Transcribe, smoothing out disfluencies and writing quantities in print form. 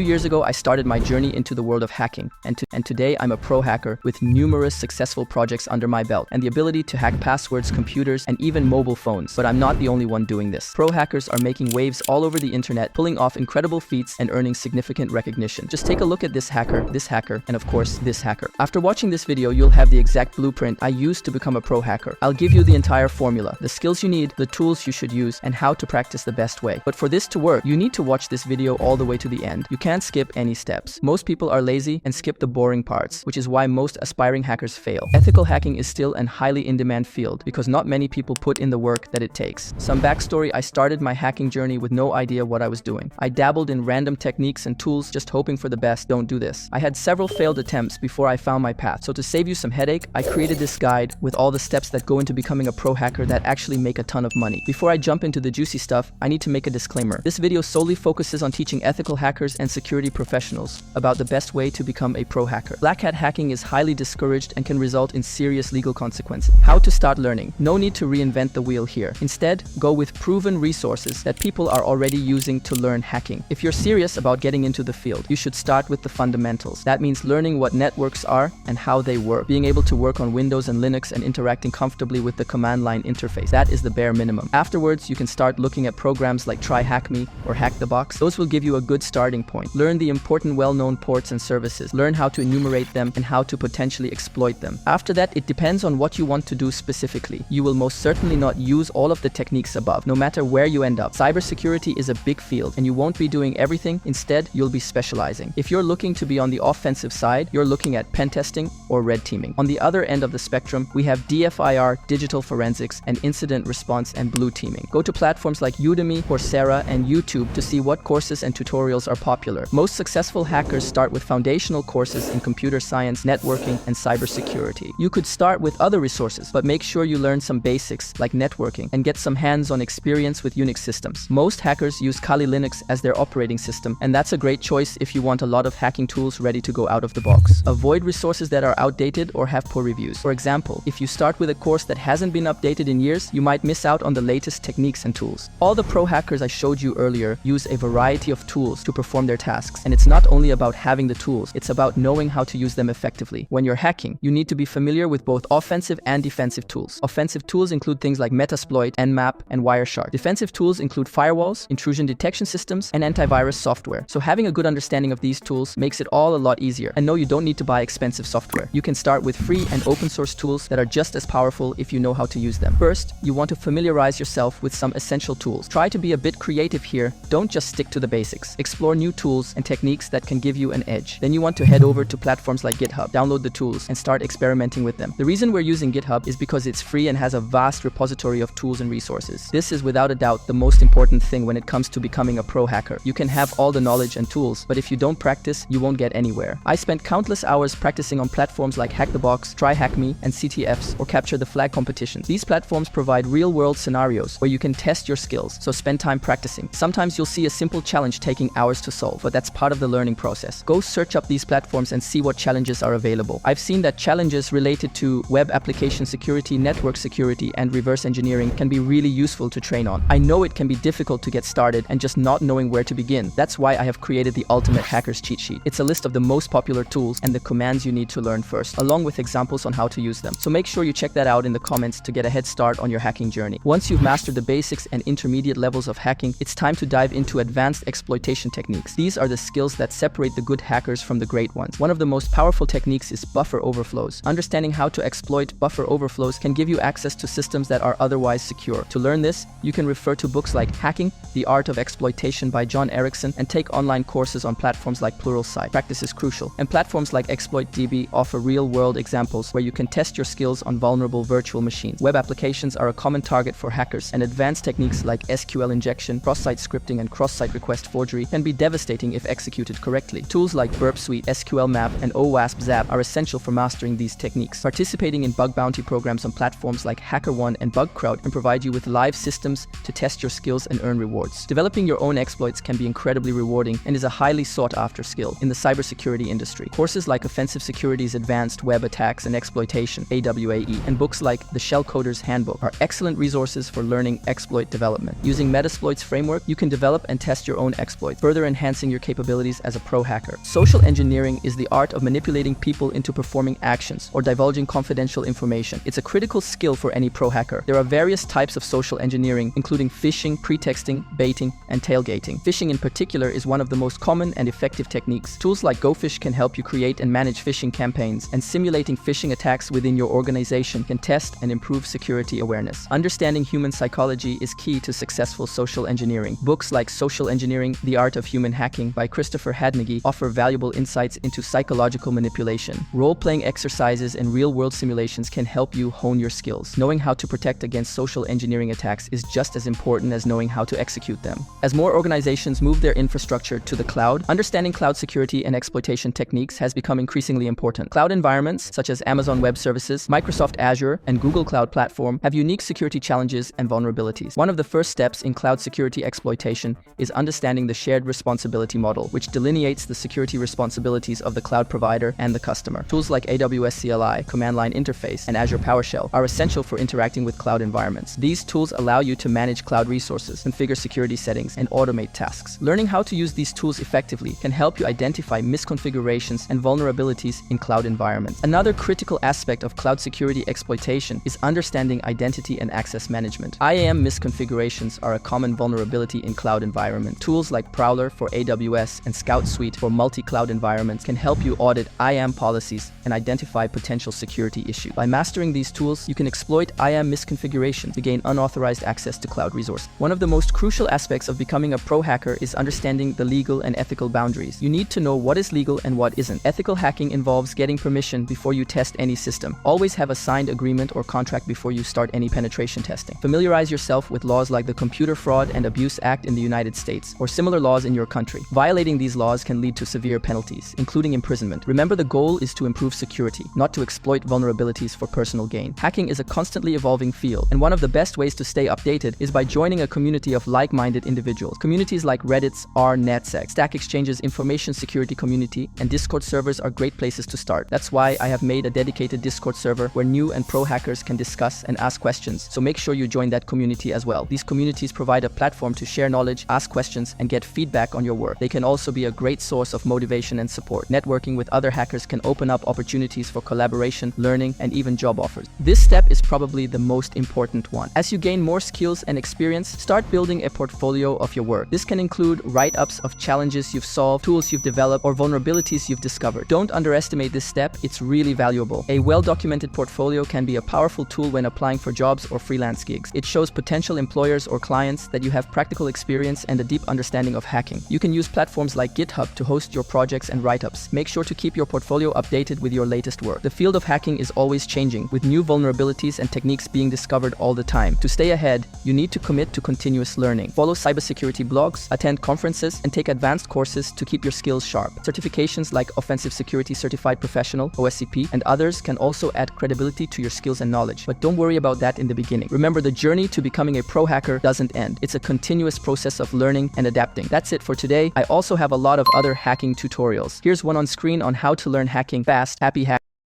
2 years ago, I started my journey into the world of hacking, and today I'm a pro hacker with numerous successful projects under my belt and the ability to hack passwords, computers, and even mobile phones. But I'm not the only one doing this. Pro hackers are making waves all over the internet, pulling off incredible feats and earning significant recognition. Just take a look at this hacker, and of course, this hacker. After watching this video, you'll have the exact blueprint I used to become a pro hacker. I'll give you the entire formula, the skills you need, the tools you should use, and how to practice the best way. But for this to work, you need to watch this video all the way to the end. You can't skip any steps. Most people are lazy and skip the boring parts, which is why most aspiring hackers fail. Ethical hacking is still a highly in-demand field because not many people put in the work that it takes. Some backstory: I started my hacking journey with no idea what I was doing. I dabbled in random techniques and tools just hoping for the best. Don't do this. I had several failed attempts before I found my path. So to save you some headache, I created this guide with all the steps that go into becoming a pro hacker that actually make a ton of money. Before I jump into the juicy stuff, I need to make a disclaimer. This video solely focuses on teaching ethical hackers and security professionals about the best way to become a pro hacker. Black hat hacking is highly discouraged and can result in serious legal consequences. How to start learning? No need to reinvent the wheel here. Instead, go with proven resources that people are already using to learn hacking. If you're serious about getting into the field, you should start with the fundamentals. That means learning what networks are and how they work, being able to work on Windows and Linux, and interacting comfortably with the command line interface. That is the bare minimum. Afterwards, you can start looking at programs like TryHackMe or HackTheBox. Those will give you a good starting point. Learn the important well-known ports and services. Learn how to enumerate them and how to potentially exploit them. After that, it depends on what you want to do specifically. You will most certainly not use all of the techniques above, no matter where you end up. Cybersecurity is a big field, and you won't be doing everything. Instead, you'll be specializing. If you're looking to be on the offensive side, you're looking at pen testing or red teaming. On the other end of the spectrum, we have DFIR, digital forensics, and incident response and blue teaming. Go to platforms like Udemy, Coursera, and YouTube to see what courses and tutorials are popular. Most successful hackers start with foundational courses in computer science, networking, and cybersecurity. You could start with other resources, but make sure you learn some basics like networking and get some hands-on experience with Unix systems. Most hackers use Kali Linux as their operating system, and that's a great choice if you want a lot of hacking tools ready to go out of the box. Avoid resources that are outdated or have poor reviews. For example, if you start with a course that hasn't been updated in years, you might miss out on the latest techniques and tools. All the pro hackers I showed you earlier use a variety of tools to perform their tasks, and it's not only about having the tools, it's about knowing how to use them effectively. When you're hacking, you need to be familiar with both offensive and defensive tools. Offensive tools include things like Metasploit, Nmap, and Wireshark. Defensive tools include firewalls, intrusion detection systems, and antivirus software. So having a good understanding of these tools makes it all a lot easier. And no, you don't need to buy expensive software. You can start with free and open source tools that are just as powerful if you know how to use them. First, you want to familiarize yourself with some essential tools. Try to be a bit creative here. Don't just stick to the basics. Explore new tools and techniques that can give you an edge. Then you want to head over to platforms like GitHub, download the tools, and start experimenting with them. The reason we're using GitHub is because it's free and has a vast repository of tools and resources. This is without a doubt the most important thing when it comes to becoming a pro hacker. You can have all the knowledge and tools, but if you don't practice, you won't get anywhere. I spent countless hours practicing on platforms like HackTheBox, TryHackMe, and CTFs, or Capture the Flag competitions. These platforms provide real-world scenarios where you can test your skills, so spend time practicing. Sometimes you'll see a simple challenge taking hours to solve, but that's part of the learning process. Go search up these platforms and see what challenges are available. I've seen that challenges related to web application security, network security, and reverse engineering can be really useful to train on. I know it can be difficult to get started and just not knowing where to begin. That's why I have created the Ultimate Hacker's Cheat Sheet. It's a list of the most popular tools and the commands you need to learn first, along with examples on how to use them. So make sure you check that out in the comments to get a head start on your hacking journey. Once you've mastered the basics and intermediate levels of hacking, it's time to dive into advanced exploitation techniques. These are the skills that separate the good hackers from the great ones. One of the most powerful techniques is buffer overflows. Understanding how to exploit buffer overflows can give you access to systems that are otherwise secure. To learn this, you can refer to books like Hacking: The Art of Exploitation by John Erickson, and take online courses on platforms like Pluralsight. Practice is crucial, and platforms like ExploitDB offer real-world examples where you can test your skills on vulnerable virtual machines. Web applications are a common target for hackers, and advanced techniques like SQL injection, cross-site scripting, and cross-site request forgery can be devastating if executed correctly. Tools like Burp Suite, SQL Map, and OWASP Zap are essential for mastering these techniques. Participating in bug bounty programs on platforms like HackerOne and BugCrowd can provide you with live systems to test your skills and earn rewards. Developing your own exploits can be incredibly rewarding and is a highly sought-after skill in the cybersecurity industry. Courses like Offensive Security's Advanced Web Attacks and Exploitation, AWAE, and books like The Shell Coder's Handbook are excellent resources for learning exploit development. Using Metasploit's framework, you can develop and test your own exploits, further enhancing your capabilities as a pro hacker. Social engineering is the art of manipulating people into performing actions or divulging confidential information. It's a critical skill for any pro hacker. There are various types of social engineering, including phishing, pretexting, baiting, and tailgating. Phishing in particular is one of the most common and effective techniques. Tools like GoPhish can help you create and manage phishing campaigns, and simulating phishing attacks within your organization can test and improve security awareness. Understanding human psychology is key to successful social engineering. Books like Social Engineering: The Art of Human Hacking by Christopher Hadnagy offer valuable insights into psychological manipulation. Role-playing exercises and real-world simulations can help you hone your skills. Knowing how to protect against social engineering attacks is just as important as knowing how to execute them. As more organizations move their infrastructure to the cloud, understanding cloud security and exploitation techniques has become increasingly important. Cloud environments such as Amazon Web Services, Microsoft Azure, and Google Cloud Platform have unique security challenges and vulnerabilities. One of the first steps in cloud security exploitation is understanding the shared responsibility model, which delineates the security responsibilities of the cloud provider and the customer. Tools like AWS CLI, Command Line Interface, and Azure PowerShell are essential for interacting with cloud environments. These tools allow you to manage cloud resources, configure security settings, and automate tasks. Learning how to use these tools effectively can help you identify misconfigurations and vulnerabilities in cloud environments. Another critical aspect of cloud security exploitation is understanding identity and access management. IAM misconfigurations are a common vulnerability in cloud environments. Tools like Prowler for AWS and Scout Suite for multi-cloud environments can help you audit IAM policies and identify potential security issues. By mastering these tools, you can exploit IAM misconfiguration to gain unauthorized access to cloud resources. One of the most crucial aspects of becoming a pro hacker is understanding the legal and ethical boundaries. You need to know what is legal and what isn't. Ethical hacking involves getting permission before you test any system. Always have a signed agreement or contract before you start any penetration testing. Familiarize yourself with laws like the Computer Fraud and Abuse Act in the United States, or similar laws in your country. Violating these laws can lead to severe penalties, including imprisonment. Remember, the goal is to improve security, not to exploit vulnerabilities for personal gain. Hacking is a constantly evolving field, and one of the best ways to stay updated is by joining a community of like-minded individuals. Communities like Reddit's r/NetSec, Stack Exchange's information security community, and Discord servers are great places to start. That's why I have made a dedicated Discord server where new and pro hackers can discuss and ask questions, so make sure you join that community as well. These communities provide a platform to share knowledge, ask questions, and get feedback on your work. They can also be a great source of motivation and support. Networking with other hackers can open up opportunities for collaboration, learning, and even job offers. This step is probably the most important one. As you gain more skills and experience, start building a portfolio of your work. This can include write-ups of challenges you've solved, tools you've developed, or vulnerabilities you've discovered. Don't underestimate this step, it's really valuable. A well-documented portfolio can be a powerful tool when applying for jobs or freelance gigs. It shows potential employers or clients that you have practical experience and a deep understanding of hacking. You can use platforms like GitHub to host your projects and write-ups. Make sure to keep your portfolio updated with your latest work. The field of hacking is always changing, with new vulnerabilities and techniques being discovered all the time. To stay ahead, you need to commit to continuous learning. Follow cybersecurity blogs, attend conferences, and take advanced courses to keep your skills sharp. Certifications like Offensive Security Certified Professional, OSCP, and others can also add credibility to your skills and knowledge. But don't worry about that in the beginning. Remember, the journey to becoming a pro hacker doesn't end. It's a continuous process of learning and adapting. That's it for today. I also have a lot of other hacking tutorials. Here's one on screen on how to learn hacking fast. Happy hacking!